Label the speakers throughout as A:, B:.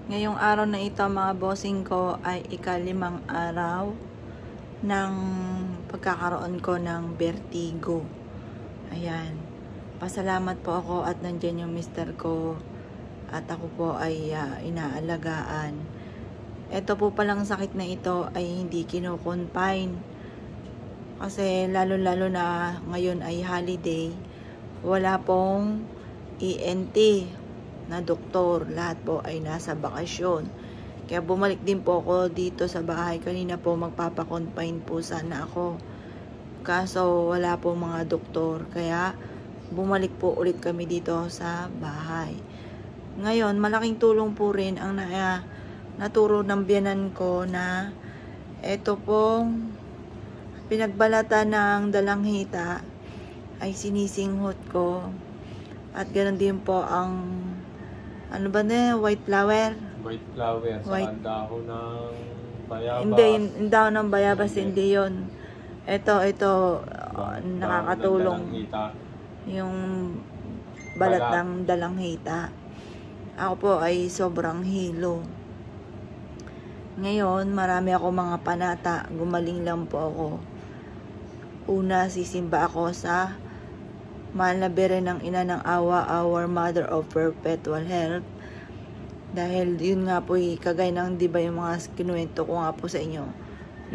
A: Ngayong araw na ito mga bossing ko ay ika-5 araw ng pagkakaroon ko ng vertigo. Ayan. Pasalamat po ako at nandyan yung mister ko at ako po ay inaalagaan. Ito po palang sakit na ito ay hindi kino-confine. Kasi lalo-lalo na ngayon ay holiday, wala pong ENT na doktor, lahat po ay nasa bakasyon. Kaya bumalik din po ako dito sa bahay. Kanina po magpapakonfine po sana ako. Kaso wala po mga doktor. Kaya bumalik po ulit kami dito sa bahay. Ngayon, malaking tulong po rin ang naturo ng biyanan ko na ito pong pinagbalata ng dalanghita ay sinisinghot ko. At ganoon din po ang ano ba na, white flower?
B: White flower, sa dahon ng bayabas.
A: Hindi, yung dahon ng bayabas, hindi yun. Ito, nakakatulong. Yung balat ng dalanghita. Ako po ay sobrang hilo. Ngayon, marami ako mga panata. Gumaling lang po ako. Una, sisimba ako sa mahal na Birhen ng Ina ng Awa, Our Mother of Perpetual Health. Dahil yun nga po, kagaya ng di ba yung mga kinuwento ko nga po sa inyo.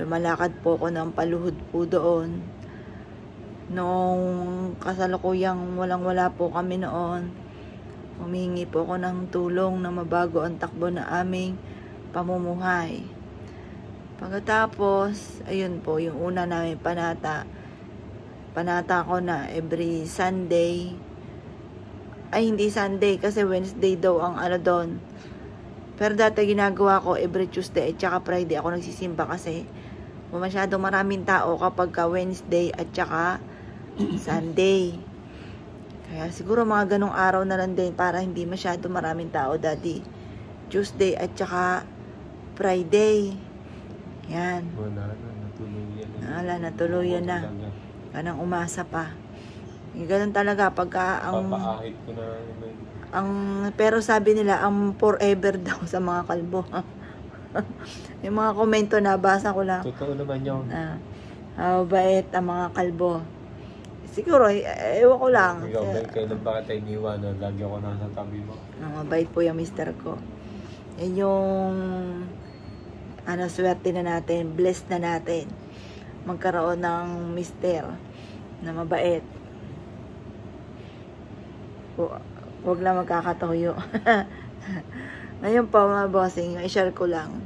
A: Lumalakad po ako ng paluhod po doon. Noong kasalukuyang walang-wala po kami noon, humingi po ako ng tulong na mabago ang takbo na aming pamumuhay. Pagkatapos, ayun po, yung una namin panata ko na every Sunday. Ay, hindi Sunday kasi Wednesday daw ang ano doon. Pero dati ginagawa ko every Tuesday at saka Friday ako nagsisimba kasi masyado maraming tao kapag ka Wednesday at saka Sunday. Kaya siguro mga ganong araw na lang din para hindi masyado maraming tao, Daddy. Tuesday at saka Friday. Yan. Wala na, natuluyan na. Kanang umasa pa. Ganun talaga pagka
B: papaahit ko na
A: pero sabi nila ang forever daw sa mga kalbo. Yung mga komento na basa ko lang.
B: Totoo naman yun.
A: Bait ang mga kalbo. Siguro, ewan ko lang.
B: Ikaw, kailan ba kita iniwan? Lagi ako nasa tabi mo.
A: Mabait po yung mister ko. Yan yung swerte na natin, blessed na natin magkaroon ng mister na mabait. Huwag lang magkakatuyo. Ngayon po mga bossing, i-share ko lang.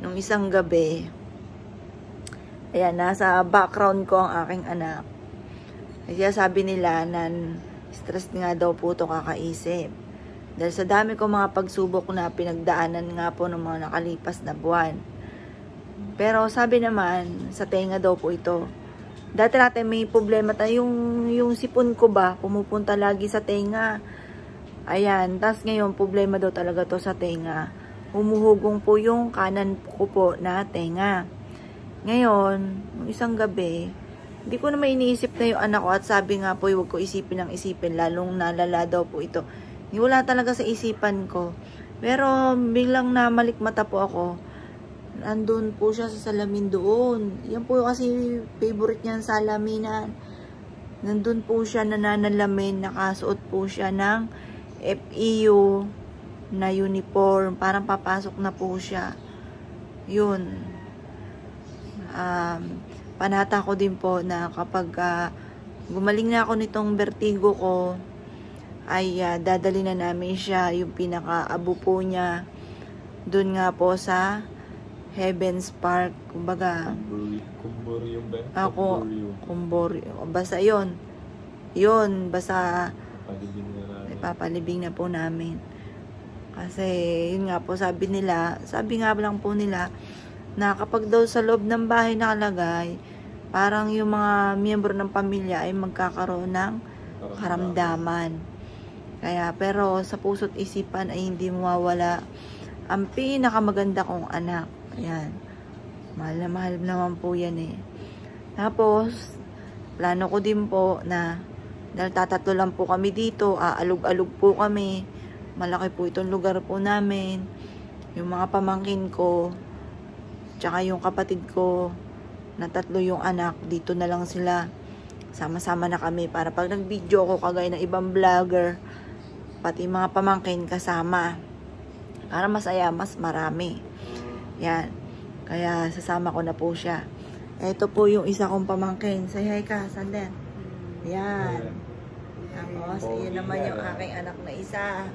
A: Nung isang gabi, ayan, nasa background ko ang aking anak. Kaya sabi nila na stress nga daw po ito kakaisip. Dahil sa dami ko mga pagsubok na pinagdaanan nga po ng mga nakalipas na buwan. Pero sabi naman, sa tenga daw po ito. Dati natin may problema tayo, yung sipon ko ba, pumupunta lagi sa tenga. Ayan, tas ngayon, problema daw talaga to sa tenga. Humuhugong po yung kanan ko po na tenga. Ngayon, isang gabi, hindi ko na may iniisip na yung anak ko at sabi nga po, huwag ko isipin ng isipin, lalong nalala daw po ito. Wala talaga sa isipan ko. Pero biglang namalikmata po ako. Nandun po siya sa salamin doon. Yan po kasi favorite niyan sa salaminan. Nandun po siya nananalamin. Nakasuot po siya ng FEU na uniform. Parang papasok na po siya. Yun. Panata ko din po na kapag gumaling na ako nitong vertigo ko, ay dadali na namin siya, yung pinaka-abo po niya. Doon nga po sa Heaven's Park, kumbaga.
B: Kumboryo ba?
A: Ako, Kumboryo. Basta yun. Yun, basta ipapalibing na po namin. Kasi, yun nga po, sabi nga lang po nila, na kapag daw sa loob ng bahay nakalagay, parang yung mga miyembro ng pamilya ay magkakaroon ng karamdaman. Kaya, pero sa puso't isipan ay hindi mawawala ang pinakamaganda kong anak. Ayan. Mahal na mahal naman po yan eh. Tapos, plano ko din po na dahil tatatlo lang po kami dito, aalog-alog po kami. Malaki po itong lugar po namin. Yung mga pamangkin ko, tsaka yung kapatid ko, na 3 yung anak, dito na lang sila. Sama-sama na kami para pag nag-video ko kagaya ng ibang vlogger, pati mga pamangkin kasama. Para masaya, mas marami. Yan. Kaya sasama ko na po siya. Ito po yung isa kong pamangkin. Say hi ka, Sander. Yan. Tapos, yun naman yung aking anak na isa.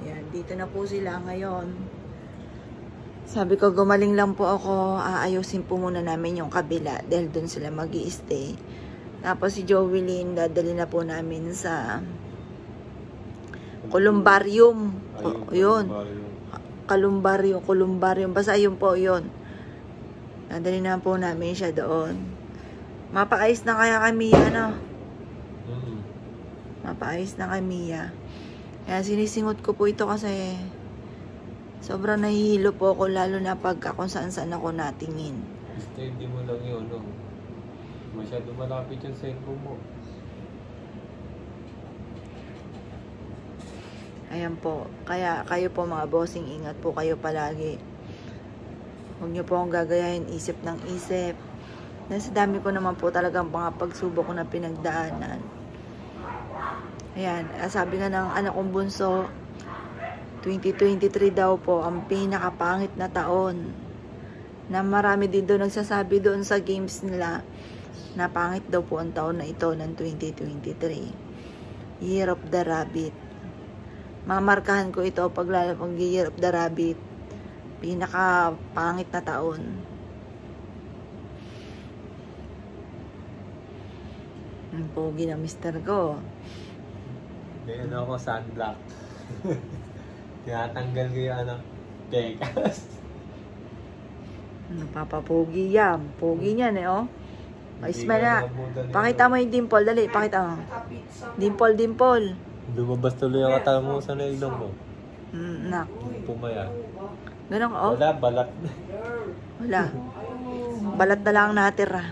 A: Yan, dito na po sila ngayon. Sabi ko, gumaling lang po ako. Aayusin po muna namin yung kabila dahil doon sila mag-i-stay. Tapos si Jovelyn, dadali na po namin sa Columbarium. Yun. Columbarium. Basta yun po yun. Dadali na po namin siya doon. Mapaayos na kaya kami, ano? Mapaayos na kami, Kaya sinisingot ko po ito kasi sobrang nahihilo po ako, lalo na pagka kung saan-saan ako natingin.
B: Basta hindi mo lang yun, no? Masyado malapit yung cellphone mo.
A: Ayan po. Kaya kayo po mga bossing, ingat po kayo palagi. Huwag niyo po akong gagayahin isip ng isip. Nasa dami ko naman po talagang mga pagsubok ko na pinagdaanan. Ayan. Sabi nga ng anak kong bunso, 2023 daw po ang pinakapangit na taon. Na marami din doon nagsasabi doon sa games nila na pangit daw po ang taon na ito ng 2023. Year of the Rabbit. Mamarkahan ko ito pag Year of the Rabbit. Pinaka pangit na taon. Ang pogi na mister ko.
B: Ganyan ako sunblock. Tinatanggal ko yung pekas.
A: Napapapogi yan. Pogi niyan oh. Smile na. Pakita mo yung dimple. Dali, pakita mo. Dimple.
B: Lumabas tuloy ang katawan mo sa nailong mo.
A: Nak.
B: Pumaya.
A: Ganun oh.
B: Wala, balat.
A: Wala. Balat na lang natira.